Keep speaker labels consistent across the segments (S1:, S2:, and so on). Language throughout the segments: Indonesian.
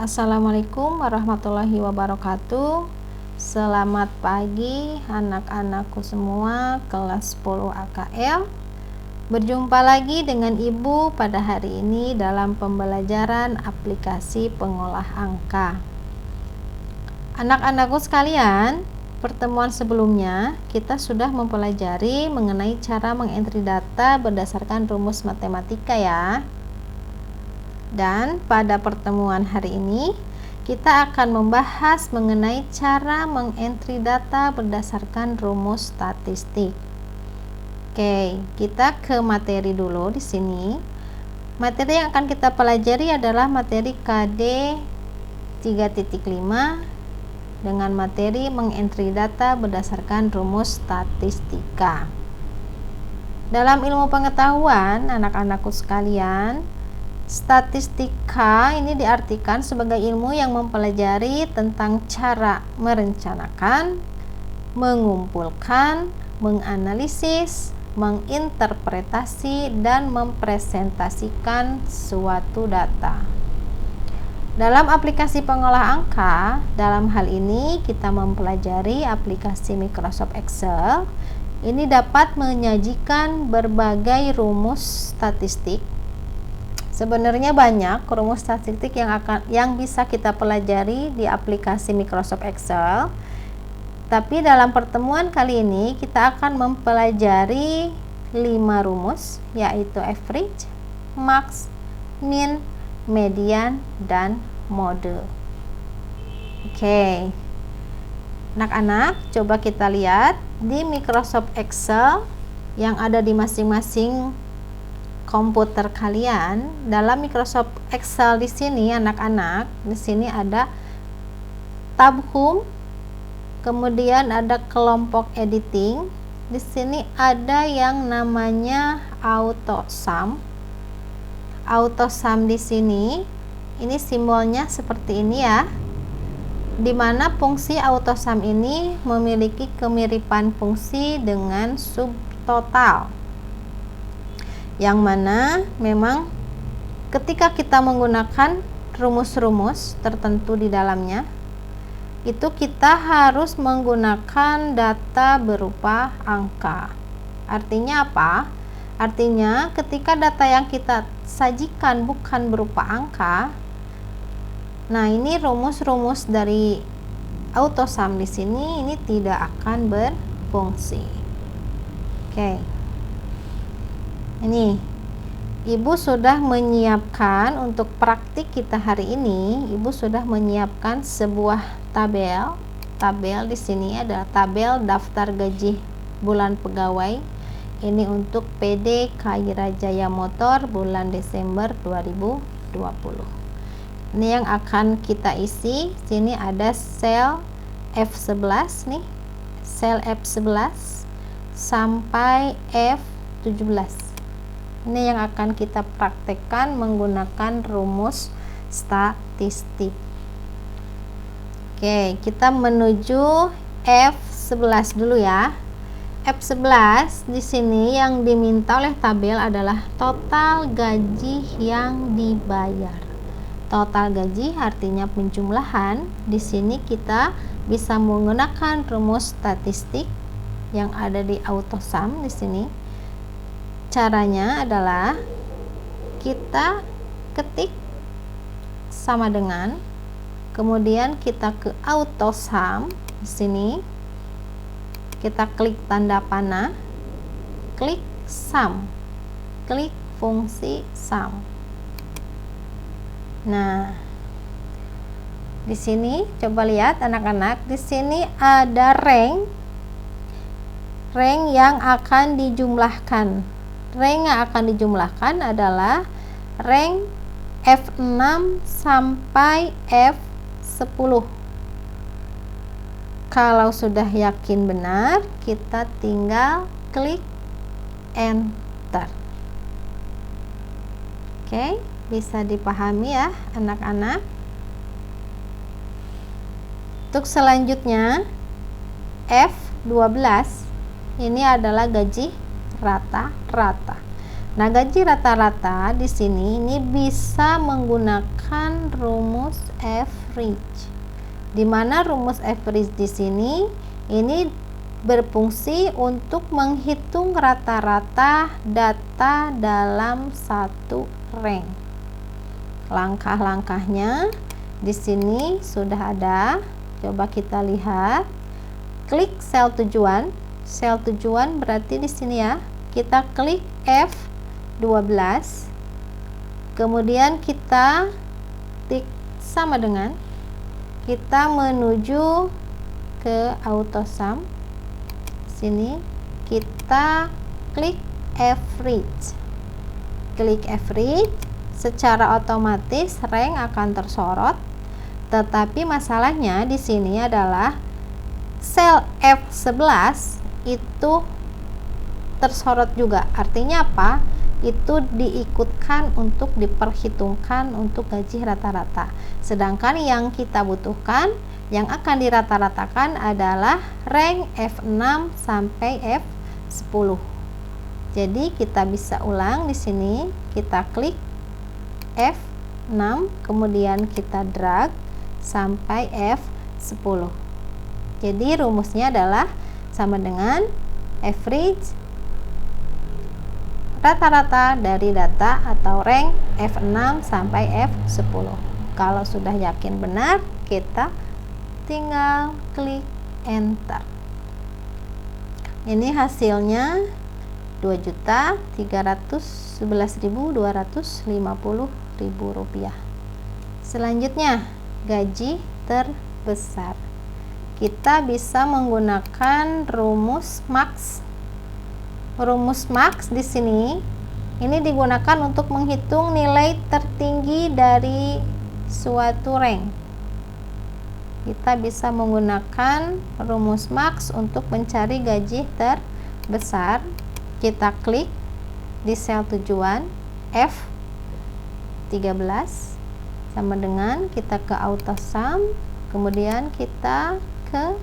S1: Assalamualaikum warahmatullahi wabarakatuh. Selamat pagi anak-anakku semua kelas 10 AKL. Berjumpa lagi dengan Ibu pada hari ini dalam pembelajaran aplikasi pengolah angka. Anak-anakku sekalian, pertemuan sebelumnya kita sudah mempelajari mengenai cara mengentry data berdasarkan rumus matematika ya. Dan pada pertemuan hari ini kita akan membahas mengenai cara mengentry data berdasarkan rumus statistik. Oke, kita ke materi dulu di sini. Materi yang akan kita pelajari adalah materi KD 3.5 dengan materi mengentry data berdasarkan rumus statistika. Dalam ilmu pengetahuan, anak-anakku sekalian, statistika ini diartikan sebagai ilmu yang mempelajari tentang cara merencanakan, mengumpulkan, menganalisis, menginterpretasi, dan mempresentasikan suatu data. Dalam aplikasi pengolah angka, dalam hal ini kita mempelajari aplikasi Microsoft Excel. Ini dapat menyajikan berbagai rumus statistik. Sebenarnya banyak rumus statistik yang bisa kita pelajari di aplikasi Microsoft Excel. Tapi dalam pertemuan kali ini kita akan mempelajari 5 rumus, yaitu average, max, min, median, dan mode. Oke. Anak-anak, coba kita lihat di Microsoft Excel yang ada di masing-masing komputer kalian. Dalam Microsoft Excel di sini anak-anak, di sini ada tab home, kemudian ada kelompok editing. Di sini ada yang namanya auto sum. Auto sum di sini, ini simbolnya seperti ini ya. Dimana fungsi auto sum ini memiliki kemiripan fungsi dengan subtotal. Yang mana memang ketika kita menggunakan rumus-rumus tertentu di dalamnya, itu kita harus menggunakan data berupa angka. Artinya apa? Artinya ketika data yang kita sajikan bukan berupa angka, nah ini rumus-rumus dari auto sum di sini ini tidak akan berfungsi. Oke. Ini Ibu sudah menyiapkan untuk praktik kita hari ini. Ibu sudah menyiapkan sebuah tabel. Tabel di sini adalah tabel daftar gaji bulan pegawai. Ini untuk PD Khaira Jaya Motor bulan Desember 2020. Ini yang akan kita isi. Sini ada sel F11 nih. Sel F11 sampai F17. Ini yang akan kita praktekkan menggunakan rumus statistik. Oke, kita menuju F11 dulu ya. F11 di sini yang diminta oleh tabel adalah total gaji yang dibayar. Total gaji artinya penjumlahan. Di sini kita bisa menggunakan rumus statistik yang ada di auto sum di sini. Caranya adalah kita ketik sama dengan, kemudian kita ke auto sum di sini, kita klik tanda panah, klik sum, klik fungsi sum. Nah, di sini coba lihat anak-anak, di sini ada rank yang akan dijumlahkan. Rank yang akan dijumlahkan adalah rank F6 sampai F10. Kalau sudah yakin benar, kita tinggal klik enter. Oke, bisa dipahami ya anak-anak. Untuk selanjutnya F12 ini adalah gaji rata-rata. Nah, gaji rata-rata di sini ini bisa menggunakan rumus average. Di mana rumus average di sini ini berfungsi untuk menghitung rata-rata data dalam satu rank. Langkah-langkahnya di sini sudah ada. Coba kita lihat. Klik sel tujuan. Sel tujuan berarti di sini ya. Kita klik F12. Kemudian kita tik sama dengan, kita menuju ke AutoSum. Sini kita klik average. Klik average, secara otomatis rank akan tersorot. Tetapi masalahnya di sini adalah sel F11 itu tersorot juga. Artinya apa? Itu diikutkan untuk diperhitungkan untuk gaji rata-rata. Sedangkan yang kita butuhkan, yang akan dirata-ratakan adalah rank F6 sampai F10. Jadi kita bisa ulang di sini, kita klik F6, kemudian kita drag sampai F10. Jadi rumusnya adalah sama dengan average rata-rata dari data atau rank F6 sampai F10. Kalau sudah yakin benar, kita tinggal klik enter. Ini hasilnya Rp2.311.250.000. Selanjutnya, gaji terbesar. Kita bisa menggunakan rumus max. Rumus max di sini ini digunakan untuk menghitung nilai tertinggi dari suatu rank. Kita bisa menggunakan rumus max untuk mencari gaji terbesar. Kita klik di sel tujuan F13 sama dengan kita ke AutoSum, kemudian kita ke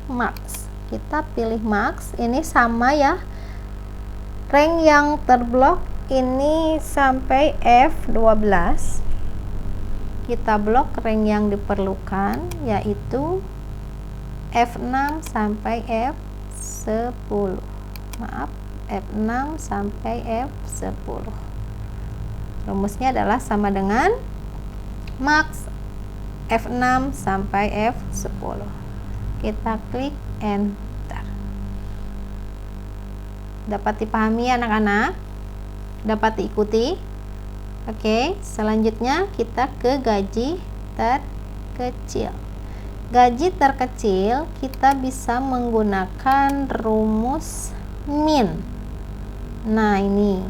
S1: max. Kita pilih max, ini sama ya, rank yang terblok ini sampai F12. Kita blok rank yang diperlukan, yaitu F6 sampai F10. Maaf, F6 sampai F10. Rumusnya adalah sama dengan max F6 sampai F10. Kita klik enter. Dapat dipahami anak-anak? Dapat diikuti? Oke, selanjutnya kita ke gaji terkecil. Gaji terkecil kita bisa menggunakan rumus min. Nah, ini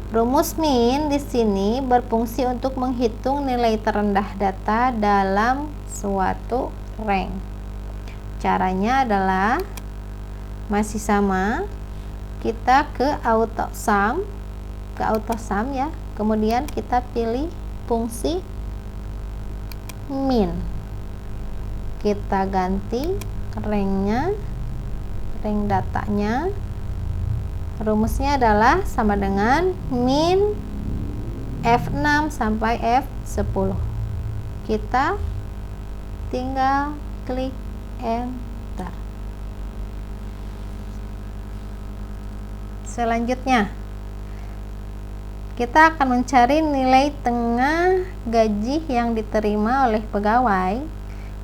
S1: rumus min di sini berfungsi untuk menghitung nilai terendah data dalam suatu rank. Caranya adalah masih sama, kita ke AutoSum, ya, kemudian kita pilih fungsi min, kita ganti ranknya, rank datanya. Rumusnya adalah sama dengan min F6 sampai F10. Kita tinggal klik enter. Selanjutnya kita akan mencari nilai tengah gaji yang diterima oleh pegawai.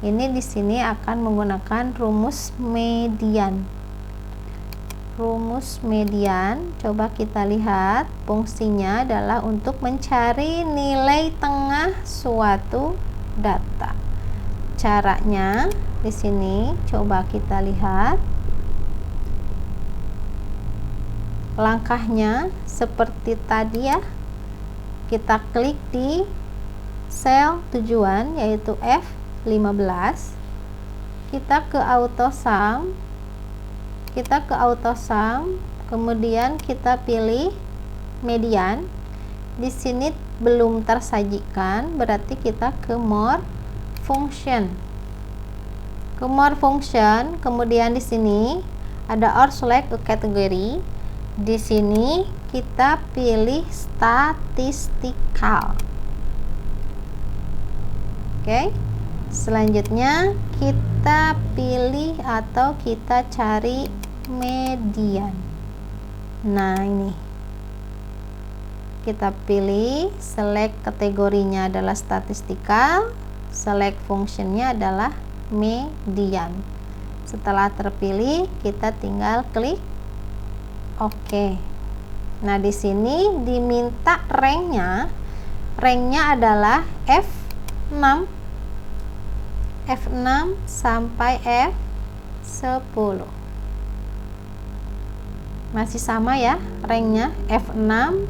S1: Ini di sini akan menggunakan rumus median. Rumus median, coba kita lihat, fungsinya adalah untuk mencari nilai tengah suatu data. Caranya di sini coba kita lihat. Langkahnya seperti tadi ya. Kita klik di sel tujuan yaitu F15. Kita ke AutoSum. Kemudian kita pilih median. Di sini belum tersajikan, berarti kita ke more function. Ke more function, kemudian di sini ada or select a category. Di sini kita pilih statistikal. Oke, selanjutnya kita pilih atau kita cari median. Nah, ini kita pilih, select kategorinya adalah statistikal, select functionnya adalah median. Setelah terpilih, kita tinggal klik OK. Nah, di sini diminta ranknya adalah F6 sampai F10. Masih sama ya, ranknya F6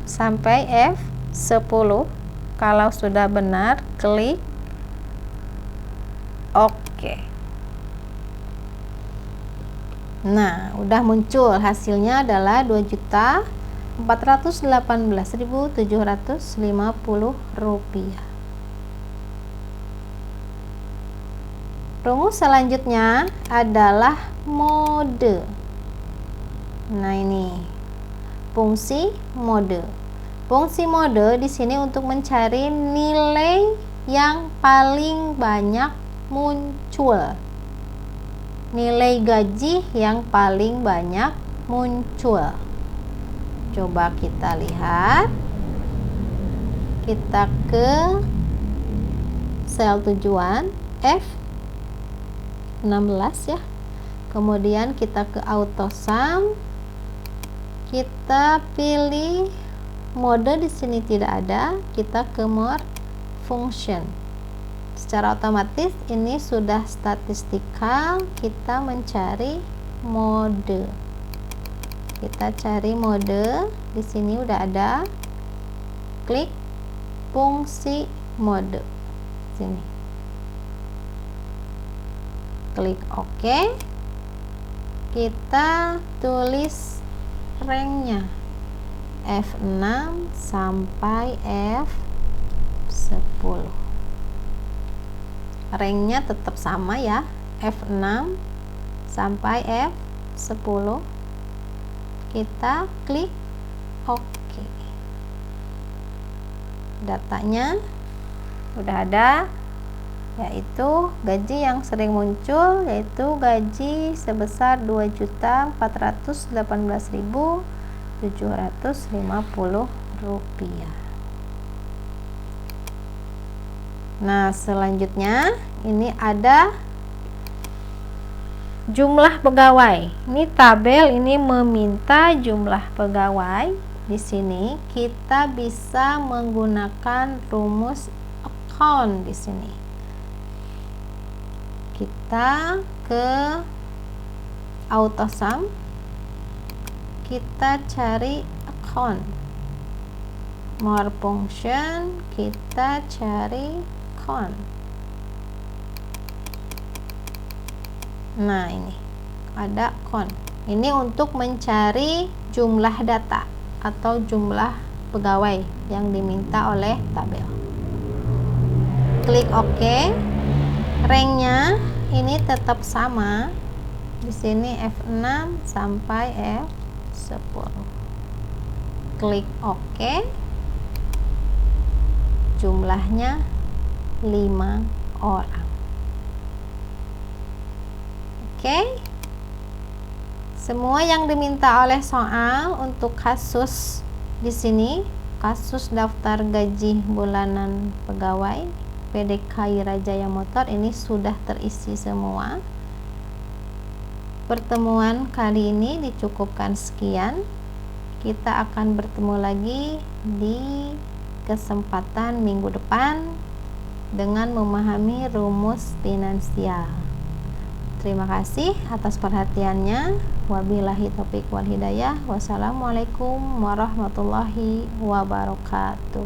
S1: sampai F10. Kalau sudah benar, klik OK. Nah, udah muncul, hasilnya adalah Rp2.418.750. Rumus selanjutnya adalah mode. Nah, ini fungsi mode. Fungsi mode di sini untuk mencari nilai yang paling banyak muncul. Nilai gaji yang paling banyak muncul. Coba kita lihat. Kita ke sel tujuan F16 ya. Kemudian kita ke auto sum. Kita pilih mode, di sini tidak ada. Kita ke more function. Secara otomatis ini sudah statistikal, kita mencari mode. Kita cari mode, di sini udah ada. Klik fungsi mode. Sini. Klik OK. Kita tulis ranknya F6 sampai F10. Ranknya tetap sama ya, F6 sampai F10. Kita klik OK. Datanya udah ada, yaitu gaji yang sering muncul yaitu gaji sebesar Rp2.418.750. Nah, selanjutnya ini ada jumlah pegawai. Ini tabel ini meminta jumlah pegawai. Di sini kita bisa menggunakan rumus account di sini. Kita ke auto sum. Kita cari account. More function, kita cari account. Nah, ini ada account. Ini untuk mencari jumlah data atau jumlah pegawai yang diminta oleh tabel. Klik OK. Ranknya ini tetap sama. Di sini F6 sampai F10. Klik OK. Jumlahnya 5 orang. Oke. Semua yang diminta oleh soal untuk kasus di sini, kasus daftar gaji bulanan pegawai PDKI Rajaya Motor ini sudah terisi semua. Pertemuan kali ini dicukupkan sekian. Kita akan bertemu lagi di kesempatan minggu depan dengan memahami rumus finansial. Terima kasih atas perhatiannya. Wabillahi taufiq wal hidayah. Wassalamualaikum warahmatullahi wabarakatuh.